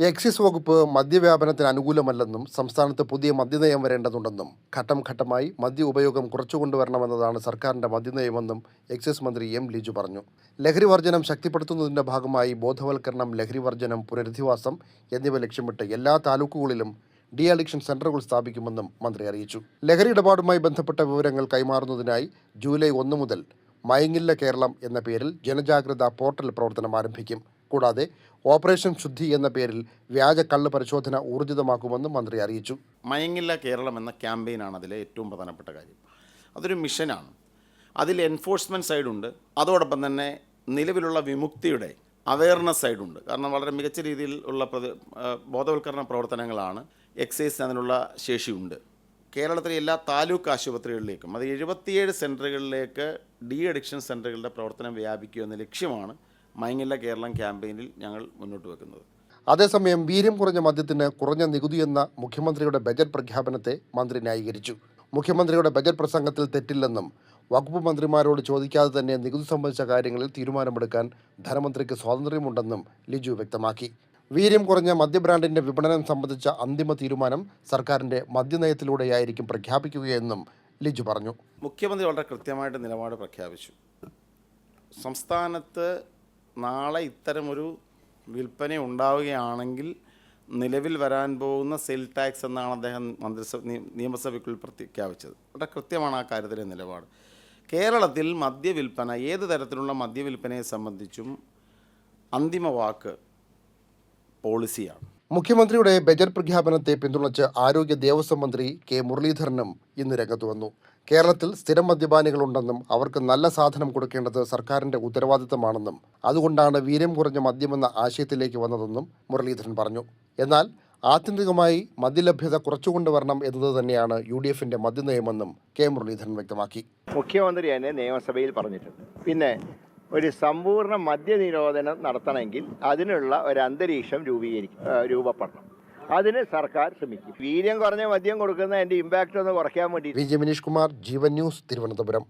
Excise വകുപ്പ് മദ്യവ്യാപനത്തിന് അനുകൂലമല്ലെന്നും സംസ്ഥാനത്ത് പുതിയ മദ്യനയം വരേണ്ടതുണ്ടെന്നും ഘട്ടം ഘട്ടമായി മദ്യ ഉപയോഗം കുറച്ചുകൊണ്ടുവരണമെന്നതാണ് സർക്കാരിന്റെ മദ്യനയമെന്നും എക്സൈസ് മന്ത്രി എം ലിജു പറഞ്ഞു. ലഹരിവർജ്ജനം ശക്തിപ്പെടുത്തുന്നതിന്റെ ഭാഗമായി ബോധവൽക്കരണം, ലഹരിവർജ്ജനം, പുനരധിവാസം എന്നിവ ലക്ഷ്യമിട്ട് എല്ലാ താലൂക്കുകളിലും ഡി അഡിക്ഷൻ സെന്ററുകൾ സ്ഥാപിക്കുമെന്നും മന്ത്രി അറിയിച്ചു. ലഹരി ഇടപാടുമായി ബന്ധപ്പെട്ട വിവരങ്ങൾ കൈമാറുന്നതിനായി ജൂലൈ 1 മുതൽ മയങ്ങില്ല കേരളം എന്ന പേരിൽ ജനജാഗ്രതാ പോർട്ടൽ പ്രവർത്തനം ആരംഭിക്കും. കൂടാതെ ഓപ്പറേഷൻ ശുദ്ധി എന്ന പേരിൽ വ്യാജ കള്ള് പരിശോധന ഊർജിതമാക്കുമെന്നും മന്ത്രി അറിയിച്ചു. മയങ്ങില്ല കേരളം എന്ന ക്യാമ്പയിനാണ് അതിലെ ഏറ്റവും പ്രധാനപ്പെട്ട കാര്യം. അതൊരു മിഷനാണ്. അതിൽ എൻഫോഴ്സ്മെൻറ്റ് സൈഡുണ്ട്, അതോടൊപ്പം തന്നെ നിലവിലുള്ള വിമുക്തിയുടെ അവയർനെസ് സൈഡുണ്ട്. കാരണം വളരെ മികച്ച രീതിയിൽ ഉള്ള ബോധവൽക്കരണ പ്രവർത്തനങ്ങളാണ്. എക്സൈസ് അതിനുള്ള ശേഷിയുണ്ട്. കേരളത്തിലെ എല്ലാ താലൂക്ക് ആശുപത്രികളിലേക്കും അത് 77 സെൻറ്ററുകളിലേക്ക് ഡി അഡിക്ഷൻ സെൻറ്ററുകളുടെ പ്രവർത്തനം വ്യാപിക്കുക എന്ന ലക്ഷ്യമാണ് മയങ്ങില്ല കേരളം ക്യാമ്പയിനിൽ ഞങ്ങൾ മുന്നോട്ട് വെക്കുന്നത്. അതേസമയം വീര്യം കുറഞ്ഞ മദ്യത്തിന് കുറഞ്ഞ നികുതി എന്ന മുഖ്യമന്ത്രിയുടെ ബജറ്റ് പ്രഖ്യാപനത്തെ മന്ത്രി ന്യായീകരിച്ചു. മുഖ്യമന്ത്രിയുടെ ബജറ്റ് പ്രസംഗത്തിൽ തെറ്റില്ലെന്നും വകുപ്പ് മന്ത്രിമാരോട് ചോദിക്കാതെ തന്നെ നികുതി സംബന്ധിച്ച കാര്യങ്ങളിൽ തീരുമാനമെടുക്കാൻ ധനമന്ത്രിക്ക് സ്വാതന്ത്ര്യമുണ്ടെന്നും ലിജു വ്യക്തമാക്കി. വീര്യം കുറഞ്ഞ മദ്യബ്രാൻഡിന്റെ വിപണനം സംബന്ധിച്ച അന്തിമ തീരുമാനം സർക്കാരിന്റെ മദ്യനയത്തിലൂടെയായിരിക്കും പ്രഖ്യാപിക്കുകയെന്നും ലിജു പറഞ്ഞു. മുഖ്യമന്ത്രി വളരെ കൃത്യമായിട്ട് നിലപാട് പ്രഖ്യാപിച്ചു. സംസ്ഥാനത്ത് നാളെ ഇത്തരമൊരു വിൽപ്പന ഉണ്ടാവുകയാണെങ്കിൽ നിലവിൽ വരാൻ പോകുന്ന സെൽ ടാക്സ് എന്നാണ് അദ്ദേഹം നിയമസഭയ്ക്കുള്ളിൽ പ്രഖ്യാപിച്ചത്. വളരെ കൃത്യമാണ് ആ കാര്യത്തിലെ നിലപാട്. കേരളത്തിൽ മദ്യവിൽപ്പന, ഏത് തരത്തിലുള്ള മദ്യവിൽപ്പനയെ സംബന്ധിച്ചും അന്തിമ വാക്ക് പോളിസിയാണ്. മുഖ്യമന്ത്രിയുടെ ബജറ്റ് പ്രഖ്യാപനത്തെ പിന്തുണച്ച് ആരോഗ്യ ദേവസ്വം മന്ത്രി കെ മുരളീധരനും ഇന്ന് രംഗത്ത് വന്നു. കേരളത്തിൽ സ്ഥിരം മദ്യപാനികളുണ്ടെന്നും അവർക്ക് നല്ല സാധനം കൊടുക്കേണ്ടത് സർക്കാരിന്റെ ഉത്തരവാദിത്തമാണെന്നും അതുകൊണ്ടാണ് വീര്യം കുറഞ്ഞ മദ്യമെന്ന ആശയത്തിലേക്ക് വന്നതെന്നും മുരളീധരൻ പറഞ്ഞു. എന്നാൽ ആത്യന്തികമായി മദ്യലഭ്യത കുറച്ചുകൊണ്ടുവരണം എന്നത് തന്നെയാണ് UDFന്റെ മദ്യനയമെന്നും കെ മുരളീധരൻ വ്യക്തമാക്കി. മുഖ്യമന്ത്രി തന്നെ നിയമസഭയിൽ പറഞ്ഞിട്ടുണ്ട്. പിന്നെ ഒരു സമ്പൂർണ്ണ മദ്യനിരോധനം നടത്തണമെങ്കിൽ അതിനുള്ള ഒരു അന്തരീക്ഷം രൂപപ്പെടണം. അതിന് സർക്കാർ ശ്രമിക്കും. വീര്യം കുറഞ്ഞ മദ്യം കൊടുക്കുന്ന അതിൻ്റെ ഇമ്പാക്റ്റ് ഒന്ന് കുറയ്ക്കാൻ വേണ്ടി. വിജയ മനീഷ് കുമാർ, ജീവൻ ന്യൂസ്, തിരുവനന്തപുരം.